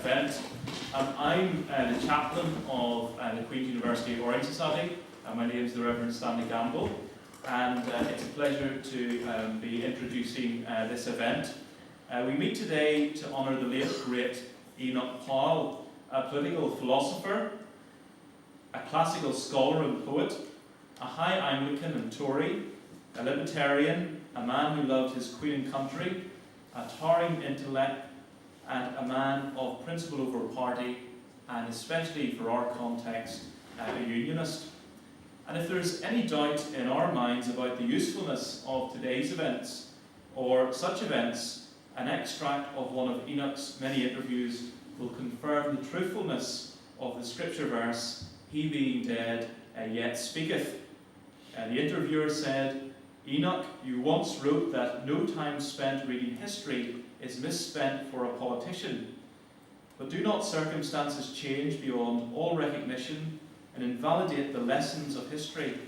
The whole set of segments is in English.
event. I'm the chaplain of the Queens University Orange Society. My name is the Reverend Stanley Gamble, and it's a pleasure to be introducing this event. We meet today to honour the late great Enoch Powell, a political philosopher, a classical scholar and poet, a high Anglican and Tory, a libertarian, a man who loved his Queen and country, a towering intellect, and a man of principle over party, and especially for our context, a unionist. And if there's any doubt in our minds about the usefulness of today's events, or such events, an extract of one of Enoch's many interviews will confirm the truthfulness of the scripture verse, "He being dead, yet speaketh." The interviewer said, "Enoch, you once wrote that no time spent reading history is misspent for a politician. But do not circumstances change beyond all recognition and invalidate the lessons of history?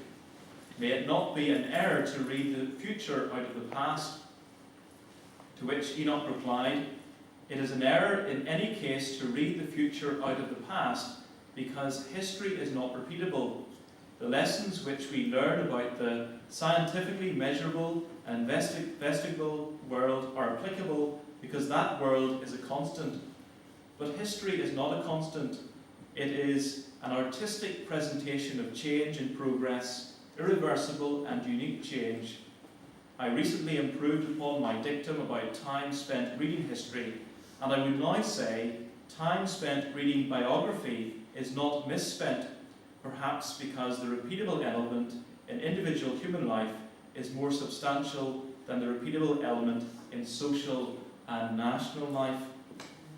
May it not be an error to read the future out of the past?" To which Enoch replied, "It is an error in any case to read the future out of the past, because history is not repeatable. The lessons which we learn about the scientifically measurable and investigable world are applicable because that world is a constant. But history is not a constant. It is an artistic presentation of change and progress, irreversible and unique change. I recently improved upon my dictum about time spent reading history, and I would now say time spent reading biography is not misspent, perhaps because the repeatable element in individual human life is more substantial than the repeatable element in social and national life."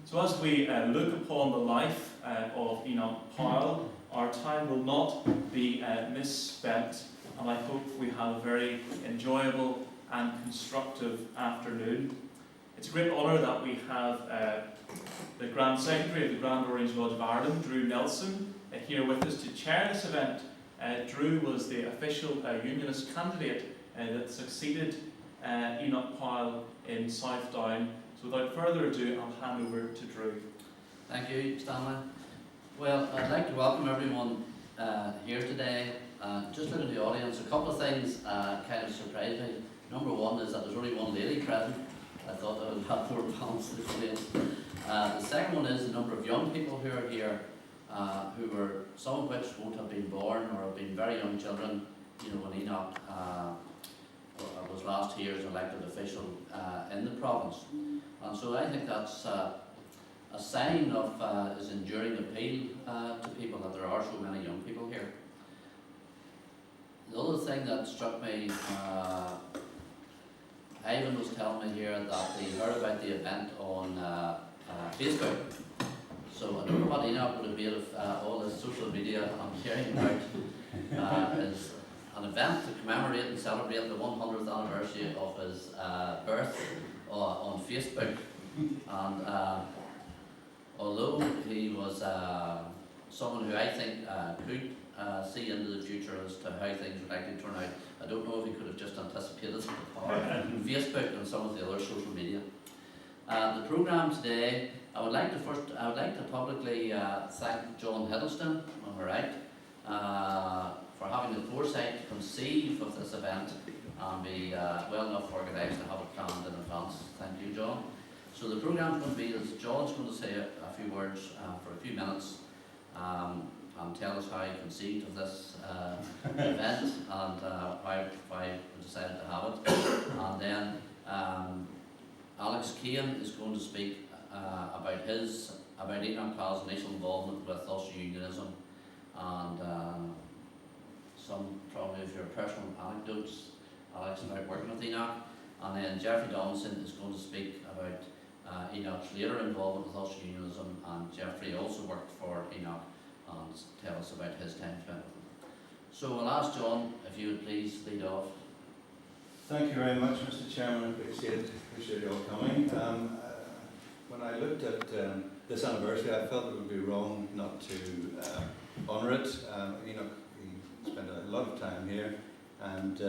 So as we look upon the life of Enoch Powell, our time will not be misspent, and I hope we have a very enjoyable and constructive afternoon. It's a great honour that we have the Grand Secretary of the Grand Orange Lodge of Ireland, Drew Nelson, here with us to chair this event. Drew was the official Unionist candidate that succeeded Enoch Powell in South Down. So without further ado, I'll hand over to Drew. Thank you, Stanley. Well, I'd like to welcome everyone here today. Just looking at the audience, a couple of things kind of surprised me. Number one is that there's only one lady present. I thought that would have more balance to the audience. The second one is the number of young people who are here, who were, some of which won't have been born or have been very young children, when Enoch was last here as elected official in the province. And so I think that's a sign of his enduring appeal to people, that there are so many young people here. The other thing that struck me, Ivan was telling me here that he heard about the event on Facebook. So I don't know what Enoch would have made of all this social media I'm hearing about is an event to commemorate and celebrate the 100th anniversary of his birth on Facebook. And although he was someone who I think could see into the future as to how things would likely turn out, I don't know if he could have just anticipated Facebook and some of the other social media. The programme today, I would like to publicly thank John Hiddleston, am I right, for having the foresight to conceive of this event and be well enough organised to have it planned in advance. Thank you, John. So the programme is going to be that John's going to say a few words for a few minutes and tell us how he conceived of this event and why we decided to have it. And then Alex Kane is going to speak about Enoch Powell's initial involvement with us Unionism and some probably of your personal anecdotes, Alex, about working with Enoch. And then Jeffrey Donaldson is going to speak about Enoch's later involvement with us Unionism, and Jeffrey also worked for Enoch and tell us about his time spent with him. So I'll ask John if you would please lead off. Thank you very much, Mr. Chairman. I appreciate you all coming. When I looked at this anniversary, I felt it would be wrong not to honour it. Enoch, he spent a lot of time here, and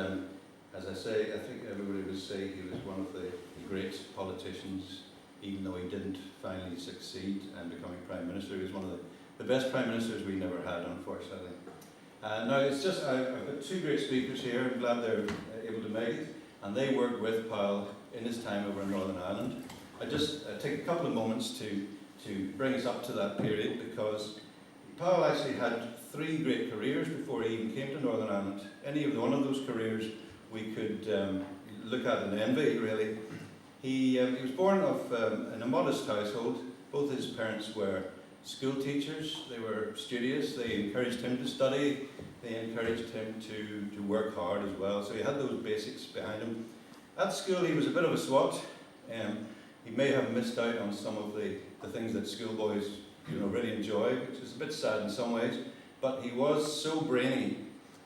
as I say, I think everybody would say he was one of the great politicians even though he didn't finally succeed in becoming Prime Minister. He was one of the best Prime Ministers we never had, unfortunately. Now, it's just, I've got two great speakers here. I'm glad they're able to make it. And they worked with Powell in his time over in Northern Ireland. I just take a couple of moments to bring us up to that period, because Powell actually had 3 great careers before he even came to Northern Ireland. Any of one of those careers we could look at and envy, really. He was born in a modest household. Both his parents were school teachers. They were studious. They encouraged him to study. They encouraged him to work hard as well. So he had those basics behind him. At school he was a bit of a swot. He may have missed out on some of the things that schoolboys really enjoy, which is a bit sad in some ways. But he was so brainy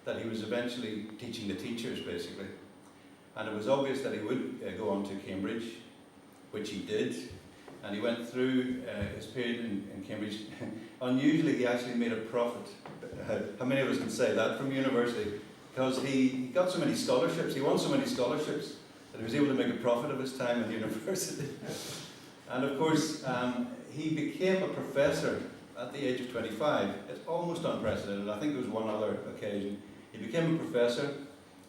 that he was eventually teaching the teachers, basically. And it was obvious that he would go on to Cambridge, which he did. And he went through his period in Cambridge. Unusually, he actually made a profit. How many of us can say that from university? Because he got so many scholarships, he won so many scholarships, that he was able to make a profit of his time in university. And of course, he became a professor at the age of 25. It's almost unprecedented. I think there was one other occasion. He became a professor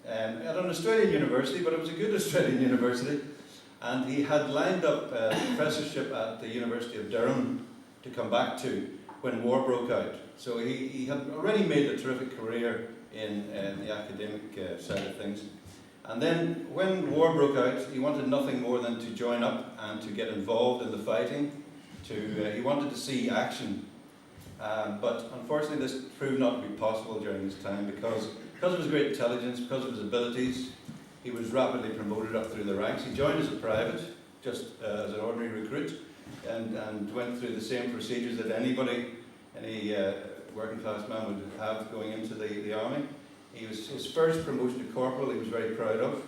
at an Australian university, but it was a good Australian university. And he had lined up a professorship at the University of Durham to come back to when war broke out. So he had already made a terrific career in the academic side of things. And then when war broke out, he wanted nothing more than to join up and to get involved in the fighting. He wanted to see action. But unfortunately this proved not to be possible during his time because of his great intelligence, because of his abilities. He was rapidly promoted up through the ranks. He joined as a private, just as an ordinary recruit, and went through the same procedures that any working class man would have going into the army. His first promotion to corporal he was very proud of,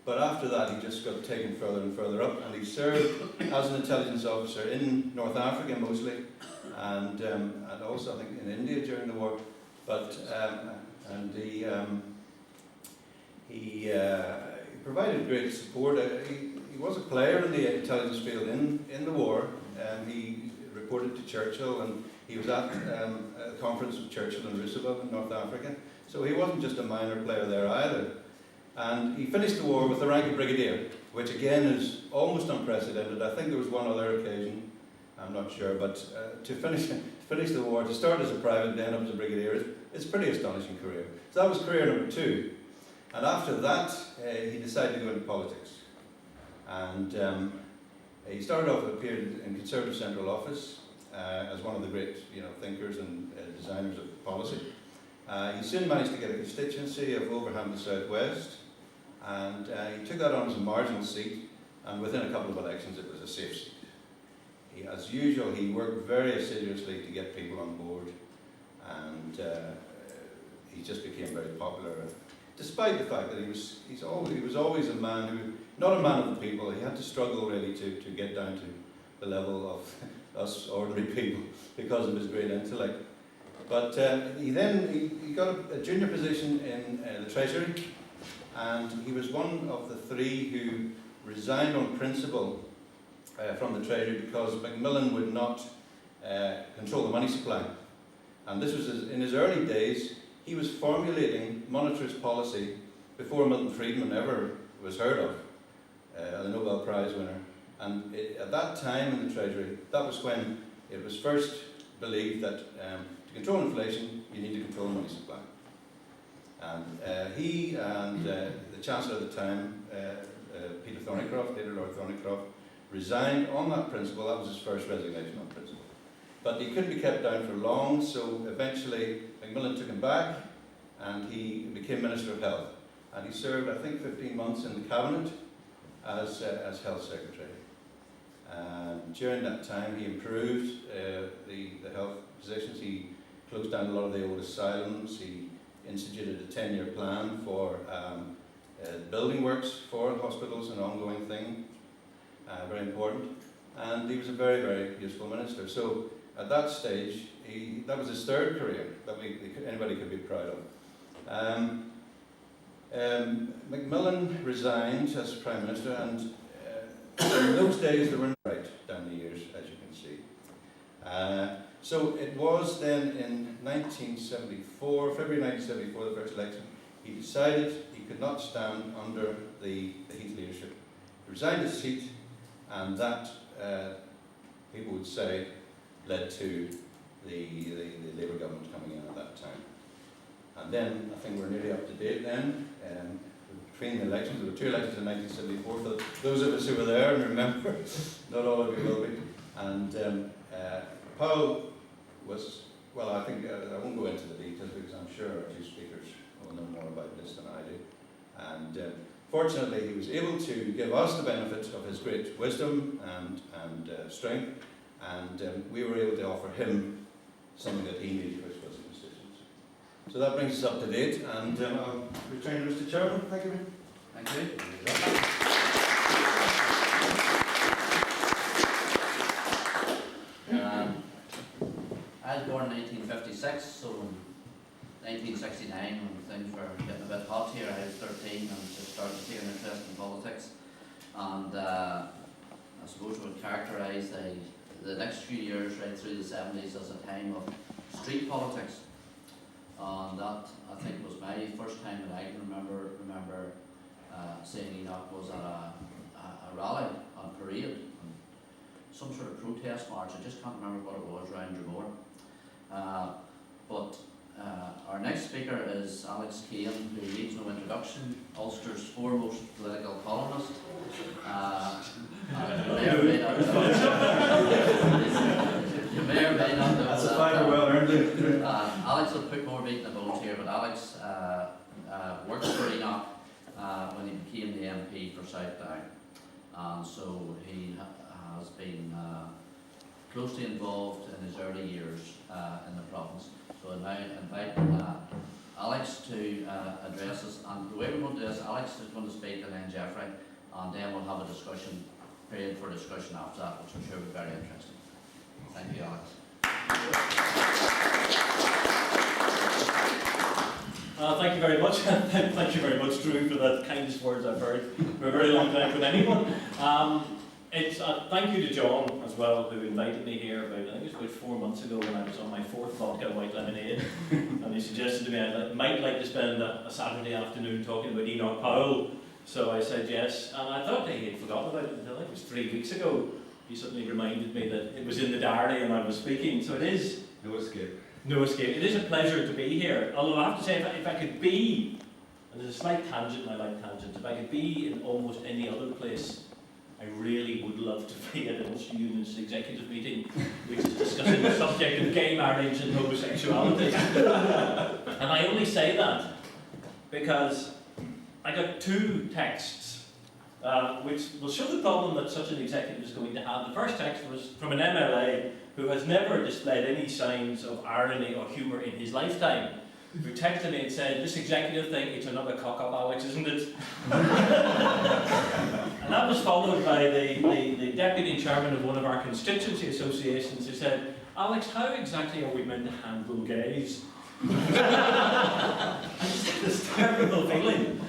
but after that he just got taken further and further up, and he served as an intelligence officer in North Africa mostly, and also I think in India during the war. But he provided great support. He was a player in the intelligence field in the war. He reported to Churchill, and he was at a conference with Churchill and Roosevelt in North Africa. So he wasn't just a minor player there either. And he finished the war with the rank of brigadier, which again is almost unprecedented. I think there was one other occasion, I'm not sure, but to finish the war, to start as a private, then up as a brigadier, it's a pretty astonishing career. So that was career number 2. And after that, he decided to go into politics. And he started off with a period in Conservative Central Office as one of the great thinkers and designers of policy. He soon managed to get a constituency of Wolverhampton South West, and he took that on as a marginal seat, and within a couple of elections it was a safe seat. As usual, he worked very assiduously to get people on board, and he just became very popular. Despite the fact that he was always a man who, not a man of the people. He had to struggle really to get down to the level of us ordinary people because of his great intellect. But he got a junior position in the Treasury, and he was one of the 3 who resigned on principle from the Treasury because Macmillan would not control the money supply. And this was in his early days. He was formulating monetarist policy before Milton Friedman ever was heard of, the Nobel Prize winner. And at that time in the Treasury, that was when it was first believed that to control inflation, you need to control the money supply. And he and the Chancellor at the time, Peter Thornycroft, later Lord Thornycroft, resigned on that principle. That was his first resignation on principle. But he couldn't be kept down for long, so eventually Macmillan took him back and he became Minister of Health. And he served, I think, 15 months in the Cabinet as Health Secretary. And during that time he improved the health positions. He closed down a lot of the old asylums. He instituted a 10-year plan for building works for hospitals, an ongoing thing, very important. And he was a very, very useful minister. So at that stage, that was his 3rd career that anybody could be proud of. Macmillan resigned as Prime Minister, and in those days they were right down the years, as you can see. So it was then in 1974, February 1974, the first election, he decided he could not stand under the Heath leadership. He resigned his seat, and that, people would say, led to the Labour government coming in at that time. And then, I think we're nearly up to date then. Between the elections, there were 2 elections in 1974, for those of us who were there and remember, not all of you will be. And Powell was, well, I think, I won't go into the details because I'm sure our 2 speakers will know more about this than I do. And fortunately, he was able to give us the benefit of his great wisdom and strength, and we were able to offer him something that he needed, which was constituents. So that brings us up to date, and I'll return to Mr. Chairman. Thank you. Thank you. I was born in 1956, so in 1969, when things were getting a bit hot here, I was 13 and just started to take an interest in politics. And I suppose I would characterise the next few years, right through the 70s, as a time of street politics. And that, I think, was my first time that I can remember seeing Enoch was at a rally on parade, and some sort of protest march. I just can't remember what it was, around Dromore. But our next speaker is Alex Kane, who needs no introduction, Ulster's foremost political columnist. You may or may not know. That's a fiver well earned. Alex will put more meat in the bones here, but Alex worked for Enoch when he became the MP for South Down. And so he has been closely involved in his early years in the province. So I now invite Alex to address us. And the way we're going to do this, Alex is going to speak and then Jeffrey, and then we'll have a discussion, period for discussion after that, which I'm sure will be very interesting. Thank you, Alex. Thank you very much. Thank you very much, Drew, for the kindest words I've heard for a very long time from anyone. Thank you to John as well, who invited me here about, I think it was about 4 months ago when I was on my 4th vodka white lemonade, and he suggested to me I might like to spend a Saturday afternoon talking about Enoch Powell. So I said yes, and I thought he had forgotten about it until I think it was 3 weeks ago. He suddenly reminded me that it was in the diary and I was speaking, so it is. No escape. No escape. It is a pleasure to be here. Although I have to say, if I could be, and there's a slight tangent, and I like tangents, if I could be in almost any other place, I really would love to be at an Ulster Union's executive meeting, which is discussing the subject of gay marriage and homosexuality. And I only say that because I got 2 texts which will show the problem that such an executive is going to have. The first text was from an MLA who has never displayed any signs of irony or humour in his lifetime, who texted me and said, "This executive thing, it's another cock-up, Alex, isn't it?" And that was followed by the deputy chairman of one of our constituency associations who said, "Alex, how exactly are we meant to handle gays?" I just had this terrible feeling.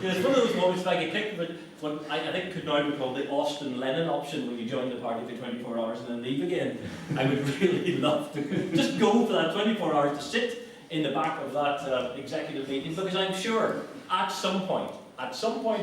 It's one of those moments like you pick what I think could now be called the Austin Lennon option, when you join the party for 24 hours and then leave again. I would really love to just go for that 24 hours to sit in the back of that executive meeting, because I'm sure at some point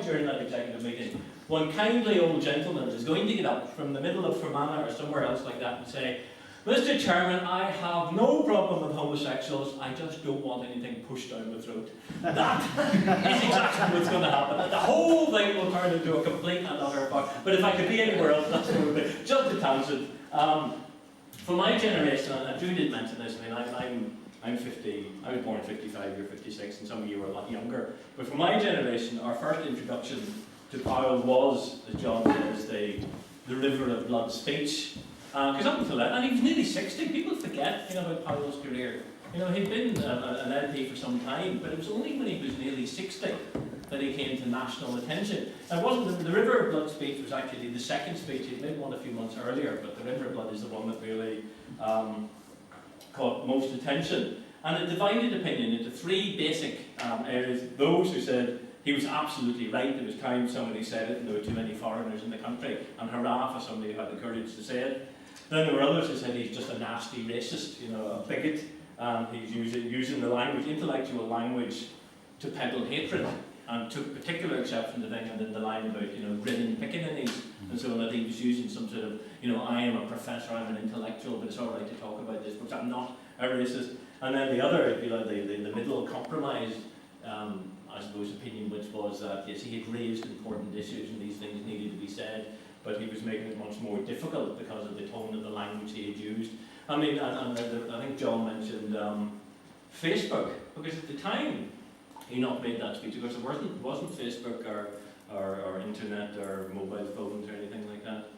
during that executive meeting, one kindly old gentleman is going to get up from the middle of Fermanagh or somewhere else like that and say, "Mr. Chairman, I have no problem with homosexuals, I just don't want anything pushed down my throat." That is exactly what's going to happen. The whole thing will turn into a complete and utter fuck. But if I could be anywhere else, that's what it would be. Just a tangent. For my generation, and Drew did mention this, I mean, I'm 50, I was born in 55, you're 56, and some of you were a lot younger. But for my generation, our first introduction to Powell was, as John says, the River of Blood speech. Because up until then, and he was nearly 60, people forget about Powell's career. He'd been an MP for some time, but it was only when he was nearly 60 that he came to national attention. And it wasn't the River of Blood speech was actually the second speech. He'd made one a few months earlier, but the River of Blood is the one that really caught most attention. And it divided opinion into 3 basic areas. Those who said he was absolutely right. There was times somebody said it and there were too many foreigners in the country, and hurrah for somebody who had the courage to say it. Then there were others who said he's just a nasty racist, you know, a bigot, and he's using the language, intellectual language, to peddle hatred, and took particular exception to things, and in the line about, you know, grinning pickaninnies, and so on, that he was using some sort of, you know, I am a professor, I'm an intellectual, but it's all right to talk about this, because I'm not a racist. And then the other, if you like, the middle compromise, I suppose, opinion, which was that, yes, he had raised important issues and these things needed to be said, but he was making it much more difficult because of the tone of the language he had used. I mean, and I think John mentioned Facebook, because at the time Enoch made that speech, because there wasn't Facebook or internet or mobile phones or anything like that.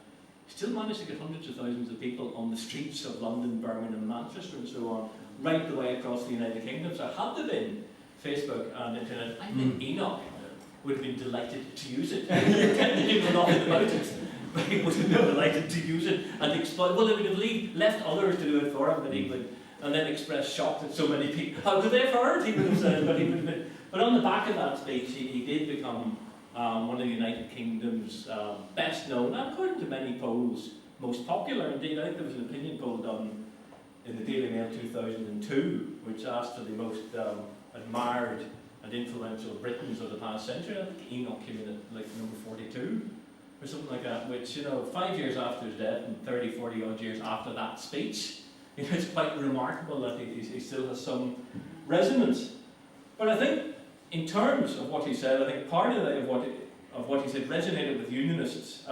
He still managed to get hundreds of thousands of people on the streets of London, Birmingham, Manchester and so on, right the way across the United Kingdom. So had there been Facebook and internet, I think Enoch would have been delighted to use it. He pretended to know nothing about it, but he would have been delighted to use it and exploit. Well, he would have left others to do it for him, but he would, and then express shock that so many people. How could they have heard? He would have said, but he would have been. But on the back of that speech, he did become one of the United Kingdom's best known, and according to many polls, most popular. Indeed, I think there was an opinion poll done in the Daily Mail 2002, which asked for the most admired and influential Britons of the past century. I think Enoch came in at like number 42 or something like that, which, you know, 5 years after his death and 30, 40 odd years after that speech, you know, it's quite remarkable that he still has some resonance. But I think in terms of what he said, I think part of what he said resonated with Unionists,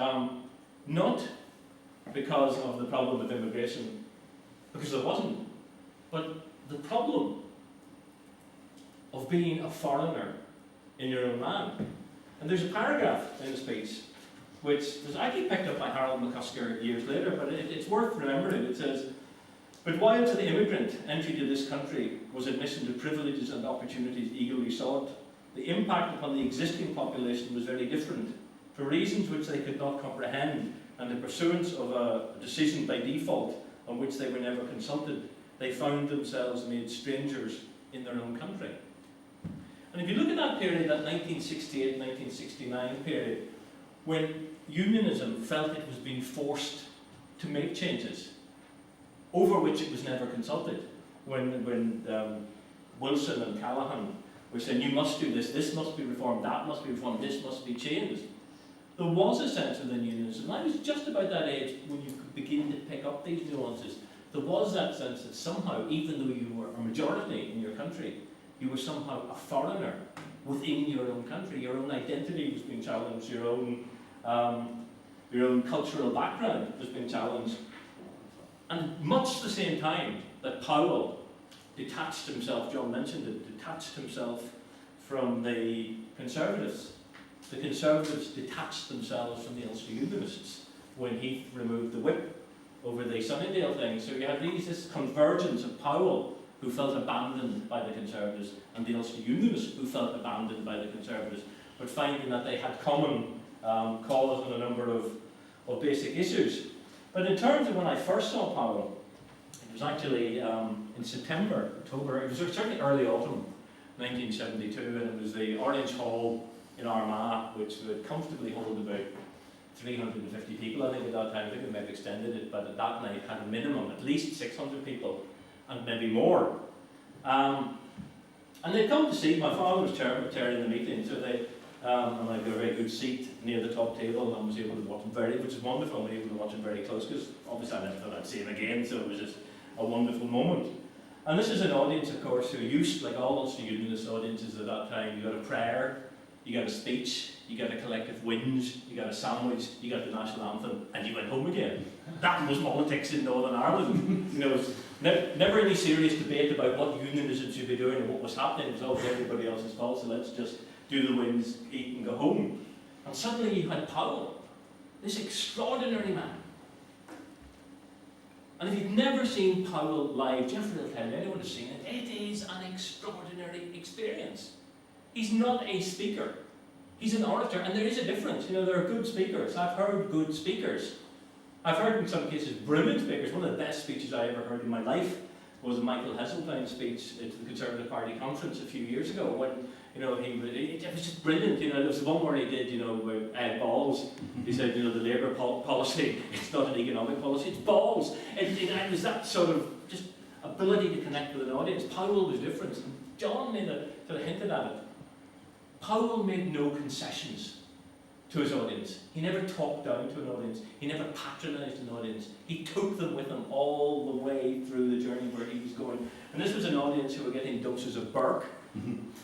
not because of the problem with immigration, because there wasn't, but the problem of being a foreigner in your own land. And there's a paragraph in the speech which was actually picked up by Harold McCusker years later, but it's worth remembering. It says, "But while to the immigrant, entry to this country was admission to privileges and opportunities eagerly sought, the impact upon the existing population was very different, for reasons which they could not comprehend, and the pursuance of a decision by default on which they were never consulted, they found themselves made strangers in their own country." And if you look at that period, that 1968-1969 period, when Unionism felt it was being forced to make changes, over which it was never consulted, when Wilson and Callaghan were saying, you must do this, this must be reformed, that must be reformed, this must be changed, there was a sense within Unionism, and I was just about that age when you could begin to pick up these nuances, there was that sense that somehow, even though you were a majority in your country, you were somehow a foreigner within your own country. Your own identity was being challenged, your own cultural background was being challenged. And much the same time that Powell detached himself, John mentioned it, detached himself from the Conservatives detached themselves from the Ulster Unionists when he removed the whip over the Sunnydale thing. So you had this convergence of Powell, who felt abandoned by the Conservatives, and the Ulster Unionists, who felt abandoned by the Conservatives, but finding that they had common cause on a number of basic issues. But in terms of when I first saw Powell, it was actually in September, October, it was certainly early autumn 1972, and it was the Orange Hall in Armagh, which would comfortably hold about 350 people, I think, at that time. I think they may have extended it, but at that night had a minimum, at least 600 people, and maybe more. And they'd come to see, my father was chairing the meeting, so they, and I got a very good seat near the top table, and I was able to watch him which is wonderful, I was able to watch him very close, because obviously I never thought I'd see him again, so it was just a wonderful moment. And this is an audience, of course, who used, like all Ulster Unionist audiences at that time, you got a prayer, you got a speech, you got a collective whinge, you got a sandwich, you got the national anthem, and you went home again. That was politics in Northern Ireland. You know, it was never any serious debate about what unionism should be doing and what was happening. It was always everybody else's fault, so let's just do the wins, eat and go home. And suddenly you had Powell, this extraordinary man. And if you've never seen Powell live, Jeffrey will tell you, anyone has seen it, it is an extraordinary experience. He's not a speaker. He's an orator, and there is a difference. You know, there are good speakers. I've heard good speakers. I've heard, in some cases, brilliant speakers. One of the best speeches I ever heard in my life was a Michael Heseltine's speech at the Conservative Party conference a few years ago, when it was just brilliant. There was the one where he did, with balls. He said, the Labour policy, it's not an economic policy, it's balls. And it was that sort of just ability to connect with an audience. Powell was different. John sort of hinted at it. Powell made no concessions to his audience. He never talked down to an audience. He never patronised an audience. He took them with him all the way through the journey where he was going. And this was an audience who were getting doses of Burke,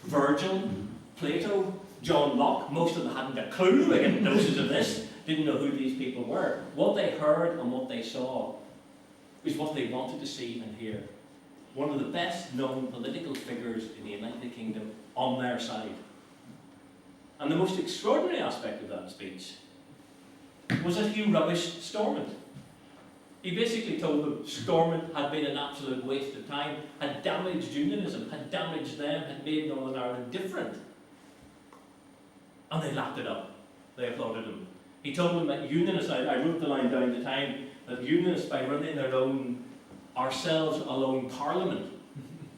Virgil, Plato, John Locke. Most of them hadn't a clue. They were getting doses of this, didn't know who these people were. What they heard and what they saw was what they wanted to see and hear. One of the best known political figures in the United Kingdom on their side. And the most extraordinary aspect of that speech was that he rubbished Stormont. He basically told them Stormont had been an absolute waste of time, had damaged unionism, had damaged them, had made Northern Ireland different. And they lapped it up. They applauded him. He told them that unionists, I wrote the line down at the time, that unionists, by running their own, ourselves alone parliament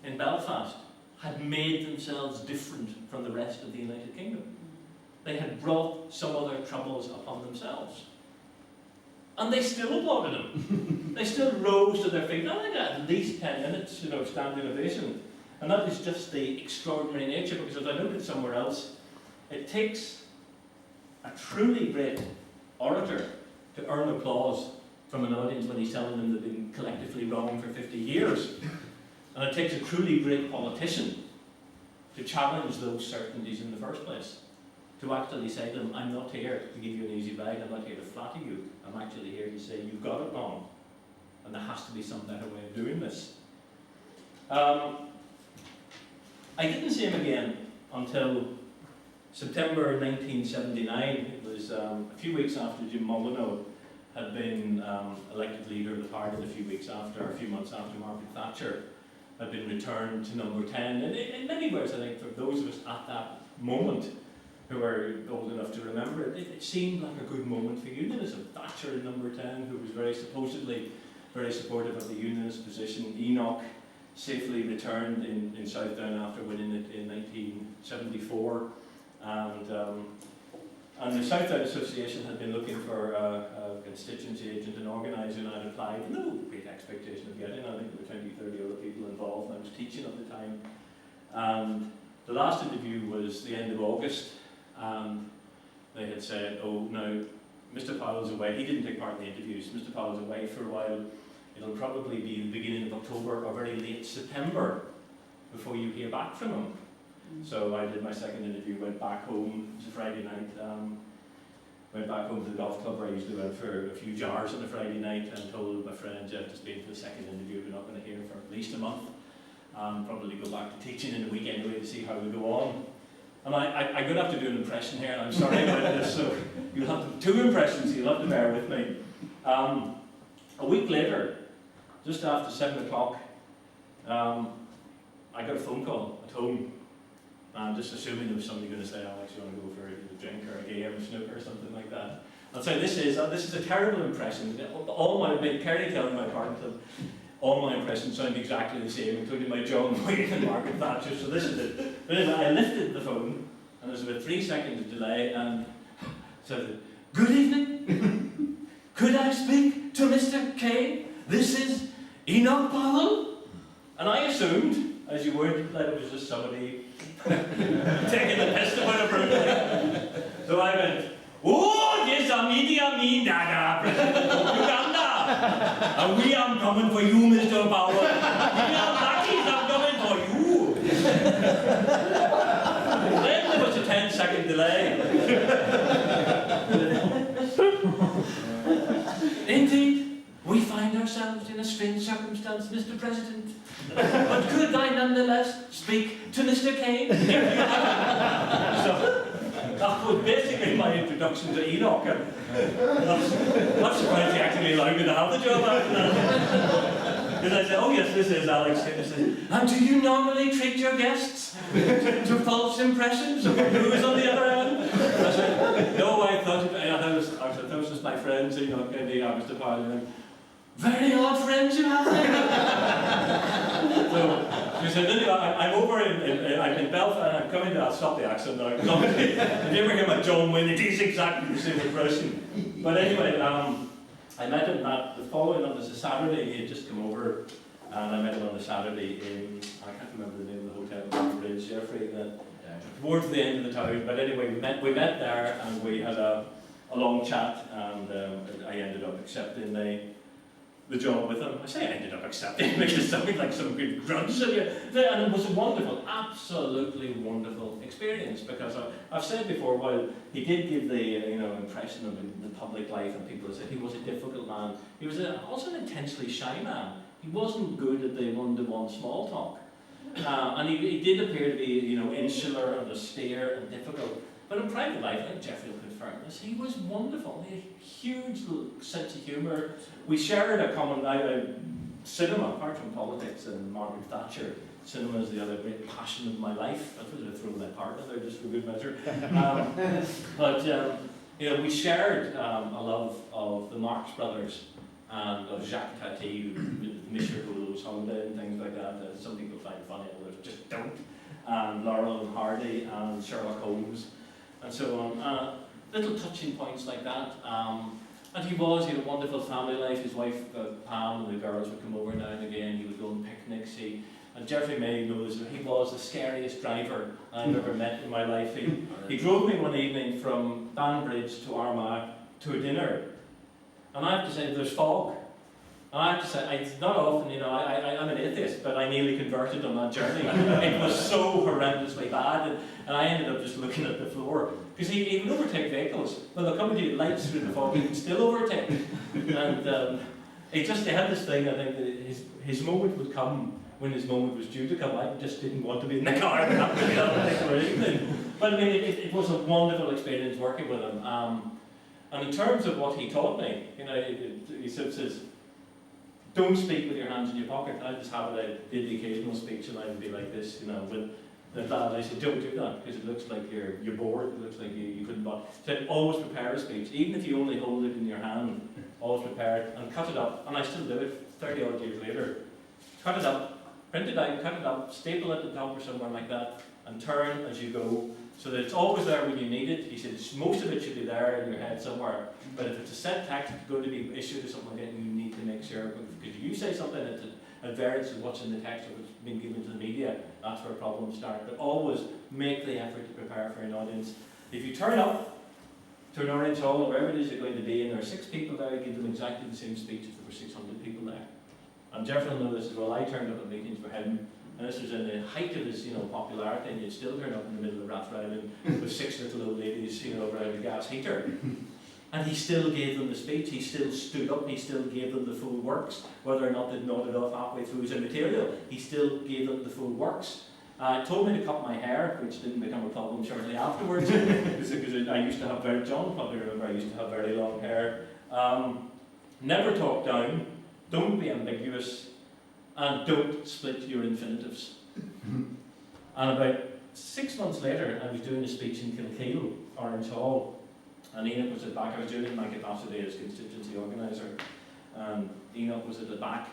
in Belfast, had made themselves different from the rest of the United Kingdom. They had brought some other troubles upon themselves. And they still applauded him. They still rose to their feet. I think at least 10 minutes, standing ovation. And that is just the extraordinary nature, because as I noted somewhere else, it takes a truly great orator to earn applause from an audience when he's telling them they've been collectively wrong for 50 years. And it takes a truly great politician to challenge those certainties in the first place. To actually say to them, I'm not here to give you an easy ride, I'm not here to flatter you, I'm actually here to say you've got it wrong. And there has to be some better way of doing this. I didn't see him again until September 1979. It was a few weeks after Jim Molyneux had been elected leader of the party, a few months after Margaret Thatcher had been returned to number 10. And in many ways, I think, for those of us at that moment who are old enough to remember it, it seemed like a good moment for unionism. Thatcher in number 10, who was supposedly very supportive of the unionist position. Enoch safely returned in Southdown after winning it in 1974. And the Southdown Association had been looking for a constituency agent and organiser, and I'd applied with no great expectation of getting. I think there were 20, 30 other people involved, and I was teaching at the time. And the last interview was the end of August, and they had said, oh, no, Mr. Powell's away. He didn't take part in the interviews. Mr. Powell's away for a while. It'll probably be the beginning of October or very late September before you hear back from him. So I did my second interview, went back home. It was a Friday night. Went back home to the golf club where I usually went for a few jars on a Friday night, and told my friend Jeff to stay for the second interview. We're not going to hear for at least a month. Probably go back to teaching in a week anyway to see how we go on. And I'm going to have to do an impression here, and I'm sorry about this, so you'll have two impressions, you'll have to bear with me. A week later, just after 7 o'clock, I got a phone call at home. I'm just assuming there was somebody going to say, Alex, you want to go for a drink or a game or snooker or something like that. I'll say this is a terrible impression. All my Kerry telling my partner, all my impressions sound exactly the same, including my John Wayne and Margaret Thatcher. So this is it. But anyway, I lifted the phone, and there was about 3 seconds of delay, and said, "Good evening. Could I speak to Mr. Kane? This is Enoch Powell." And I assumed, as you would, that it was just somebody taking the piss about a brutally. So I went, "Oh, yes, media mean dada, President of Uganda. And we are coming for you, Mr. Powell. We are lackeys, I'm coming for you." Then there was a 10-second delay. "Indeed, we find ourselves in a strange circumstance, Mr. President. But could I nonetheless speak to Mr. Kane?" So that was basically my introduction to Enoch. I'm surprised he actually allowed me to have the job after that. Because I said, "Oh yes, this is Alex Kane." "And do you normally treat your guests to false impressions of who's on the other end?" I said, "No, I thought it was just my friends, Enoch and Mr. Powell." very odd friends you have there. So she said, anyway, I'm over I'm in Belfast, and I'm coming to, I'll stop the accent now. If you ever hear my John Wynne, it is exactly the same impression. But anyway, I met him the following on this Saturday. He had just come over, and I met him on the Saturday in, I can't remember the name of the hotel, on the bridge, Jeffrey, towards the end of the town. But anyway, we met there, and we had a long chat, and I ended up accepting the job with him. I say I ended up accepting because it sounded like some good grudge. And it was a wonderful, absolutely wonderful experience, because I've said before, while he did give the impression of the public life, and people said he was a difficult man, he was also an intensely shy man. He wasn't good at the one-to-one small talk. And he did appear to be insular and austere and difficult. But in private life, I think Jeffrey will confirm this, he was wonderful. He had a huge sense of humour. We shared a common cinema, apart from politics and Margaret Thatcher. Cinema is the other great passion of my life. I suppose I throw my partner there just for good measure. We shared a love of the Marx Brothers and of Jacques Tati, Monsieur Hulot's Holiday and things like that. Some people find funny, others just don't. And Laurel and Hardy and Sherlock Holmes and so on. Little touching points like that. And he had a wonderful family life. His wife Pam and the girls would come over now and again. He would go on picnics. And Jeffrey May knows that he was the scariest driver I've ever met in my life. He drove me one evening from Banbridge to Armagh to a dinner. And I have to say, there's fog. And I have to say, it's not often, I'm an atheist, but I nearly converted on that journey. It was so horrendously bad, and I ended up just looking at the floor. Because he would overtake vehicles. When they're coming to you lights through the fog, he would still overtake. And he had this thing, I think, that his moment would come when his moment was due to come. I just didn't want to be in the car or anything. But I mean, it was a wonderful experience working with him. And in terms of what he taught me, he says, don't speak with your hands in your pocket. I just have it, I did the occasional speech and I would be like this, with the lad. I said, don't do that, because it looks like you're bored, it looks like you couldn't bother. He said, always prepare a speech, even if you only hold it in your hand, always prepare it and cut it up. And I still do it 30 odd years later. Cut it up, print it out, cut it up, staple it at the top or somewhere like that, and turn as you go, so that it's always there when you need it. He said, most of it should be there in your head somewhere, but if it's a set text going to be issued or something like that, you need to make sure, because if you say something that's at variance with what's in the text or what's been given to the media, that's where problems start. But always make the effort to prepare for an audience. If you turn up to an Orange Hall or wherever it is you're going to be, and there are 6 people there, give them exactly the same speech if there were 600 people there. And Jeffrey will know this as well. I turned up at meetings for him, and this was in the height of his popularity, and you'd still turn up in the middle of Rathrilon with 6 little old ladies around a gas heater. And he still gave them the speech, he still stood up, he still gave them the full works, whether or not they'd nodded off halfway through his material, he still gave them the full works. Told me to cut my hair, which didn't become a problem shortly afterwards, because I used to have John probably remember, I used to have very long hair. Never talk down, don't be ambiguous, and don't split your infinitives. And about 6 months later, I was doing a speech in Kilkeel, Orange Hall, and Enoch was at the back. I was doing it in my capacity as constituency organiser, and Enoch was at the back.